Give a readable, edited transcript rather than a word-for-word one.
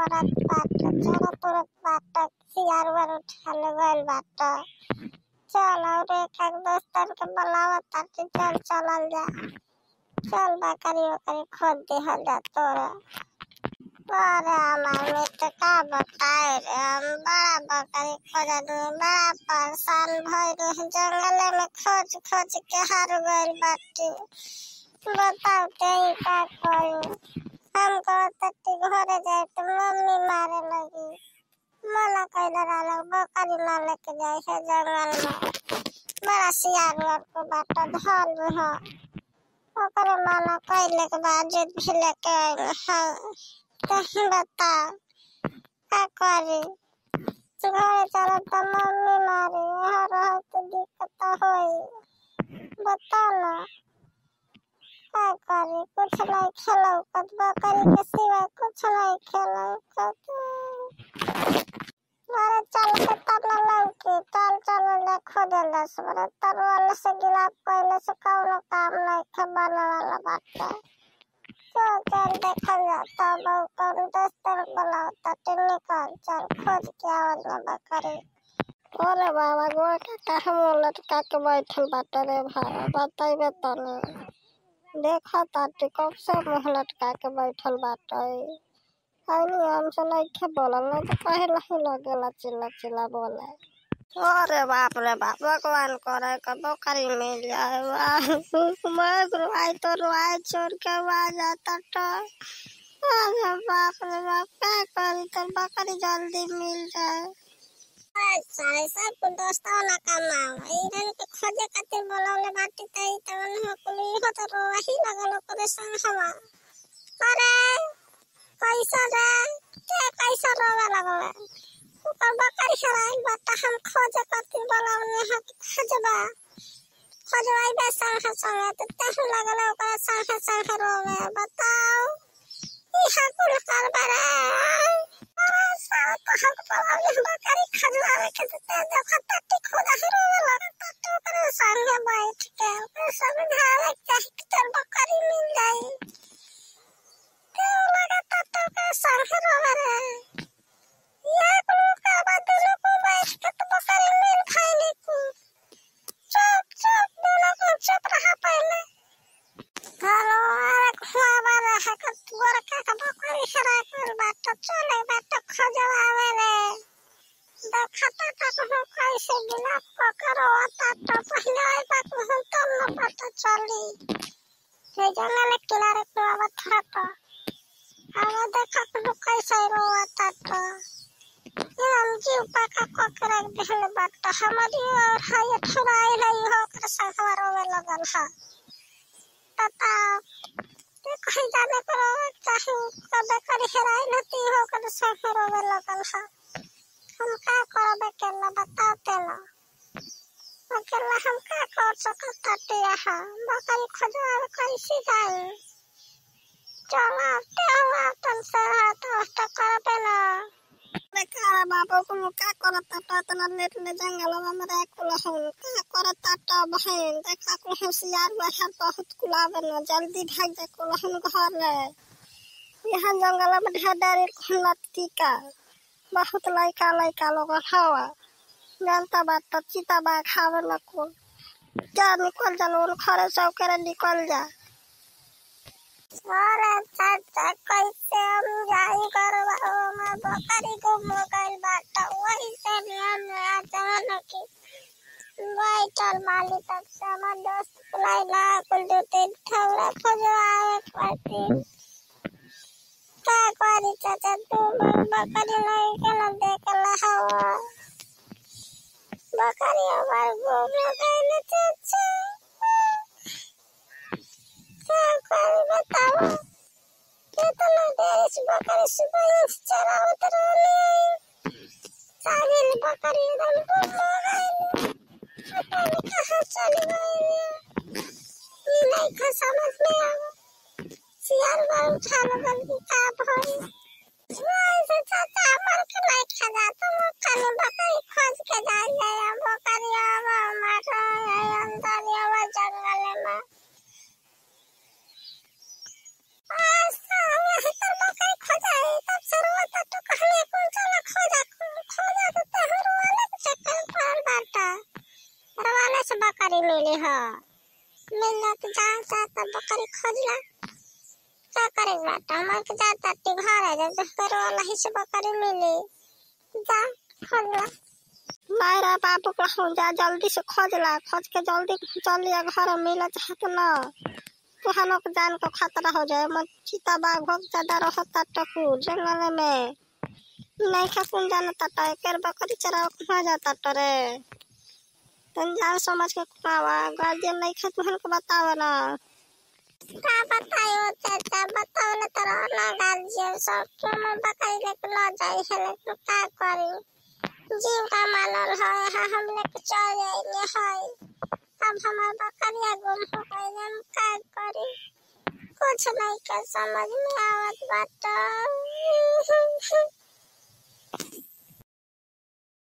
करत बाटा चल तुरंत बाटा सियार वर उठाले गइल बाटा चल और एक दोस्तन के बुलावा ताटी चल चलल जा चल बकरी वकरी खोद दिहल जा तोरा। अरे हमार मित्र का बताए रे हम बड़ा बकरी खोजत बड़ा परेशान भइल जंगल में खोज खोज के हार गइल बाटी। बताओ ते का करूं हम कहते घरे जाए तो मम्मी मारे लगी मना कइले रहल बकरी ना लेके जाए है जंगल में बड़ा सियार को बाटा धल है ओकरे मना कइले के बाद जिद भी लेके आइल है तो बता का करी घरे चल तो मम्मी मारे यहाँ रह तो दिक्कत होई बता ना का करी कुछ नहीं खेलो कद बकरी के सिवा कुछ नहीं खेलो अरे चल के तब लौकी चल चल ले खोदल दस बरे तरवाल से गिलाप पहले से कौनो काम नहीं खे बने वाला बाटे चल चल देखल जाता बहु कौन दोस्तर बुलाता टिन निकल चल खोज के आवल में बकरी। अरे बाबा गोड़ काका हम लटका के बैठल बाटे रे भाई बताइबे तनी देखा ताटी कब से मुँह लटका के बैठल बाटे आइनी हमसे नहीं बोलल नहीं तो पहले ही लगेला चिल्ला चिल्ला बोले। अरे बाप रे बाप भगवान करे का बकरी मिल जाए मैं रुआई तो रुआई छोड़ के आ जाता तो अरे बाप रे बाप क्या करी तो बकरी जल्दी मिल जाए। सारे सब दोस्तों ना कमाओ इधर के खोजे खातिर बोलौले बाटी तई तवन हो कुली हो तो रोही लगल करे संग हवा अरे कैसा रे क्या कैसा रोवे लगल ऊपर बकरी हराई बता हम खोजे खातिर बोलौले ह खोजबा खोजवाई बे संग संग तो तेहु लगल ओकरा संग संग रोवे बताओ इहा कुल करबा रे अरे साथ हम बोलौले बकरी खजवावे के ते देखो टट्टी खोदा रोवे लगत तो करे संग बैठ के ओकरा समझावे चाहे तर बकरी मिल जाई क्यों लगता तो के संग रोवे रे ये कुल करबा दोनों को बैठ के तो बकरी मिल खाइले को चुप चुप दोनों को चुप रहा पहले हेलो अरे खुआवा रहा का तोर का बकरी हरा कर बात चले बात खोजवावे रे देखता तक हो कैसे गिलाप पकड़ो आता तो पहले आई बात हम तुम न पता चली ये जंगल किनारे खुआवा था तो अब देखा तो कैसे रोता तो हम जीव पका कोकरा देहल बात हमारी और हाय थुराई नहीं हो कर संगवार रोवे लगल है पता ते कहीं जाने को चाहे कब करी हेराई नती हो कर संगवार रोवे लगल है हम का करबे केला बताते ना अकेला हम का कर सकता ते यहाँ बकरी खोजवावे कैसे जाए चला तेवा तन से तो करबे ना बेकार बाबू को का करता पता लेट ले जंगल में मरे कुल हम का करता तो बहन देखा को होशियार बाहर बहुत कुलावे न जल्दी भाग जा कुल हम घर ले यहाँ जंगल में ढेर खुलती का बहुत लइका लइका लोग हवा जानता बात तो चीता बा खावे न कुल जा निकल जा लोन खरे चौके निकल जा अरे चाचा कैसे हम जाई करवाओ मैं बकरी को मोबाइल बाटा वही से नया जान की बैठल माली तक से हमार दोस्त बुलाइला कुल दो तीन ठौरा खोजवावे पड़ती का करी चाचा तू बकरी नहीं के देखला हवा बकरी हमार घूमे गइल चाचा बताओ कितना देर से बकरी सुबह चरावत रहली सारी बकरी एकदम गुम हो गई पता नहीं कहाँ चली गई ये नहीं का समझ में आवा सियार बार उठा लगल की का भई ऐसे चाचा मर के नहीं खा जाता वो खाने बकरी खोज के जाए बकरी आवा मारा अंदर आवा जंगल में बकरी खोजा है तब से रोता तो का बकरी खोजला क्या करे बेटा हमारे के जाता ती घर है जब घर वाला ही से बकरी मिली जा खोजला मायरा बाबू को जा जल्दी से खोजला खोज के जल्दी चलिए घर मिला चाहत ना तुहानो के जान को खतरा हो जाए मत चीता बाघ भोग ज्यादा रहता टकू जंगल में नहीं खकुन जाना तटा कर बकरी चराव खा जाता टरे तन जान समझ के कुआवा गार्जियन नहीं खत तुहन को बतावा ना का बतायो चाचा बताओ ना तरा ना गार्जियन सब क्यों मैं बकरी लेके ना जाई है लेकिन का करी जीव का मालल है हम लेके चल जाएंगे है अब हमार बकरिया गुम हो गई हम का करी कुछ नहीं के समझ में आवत बात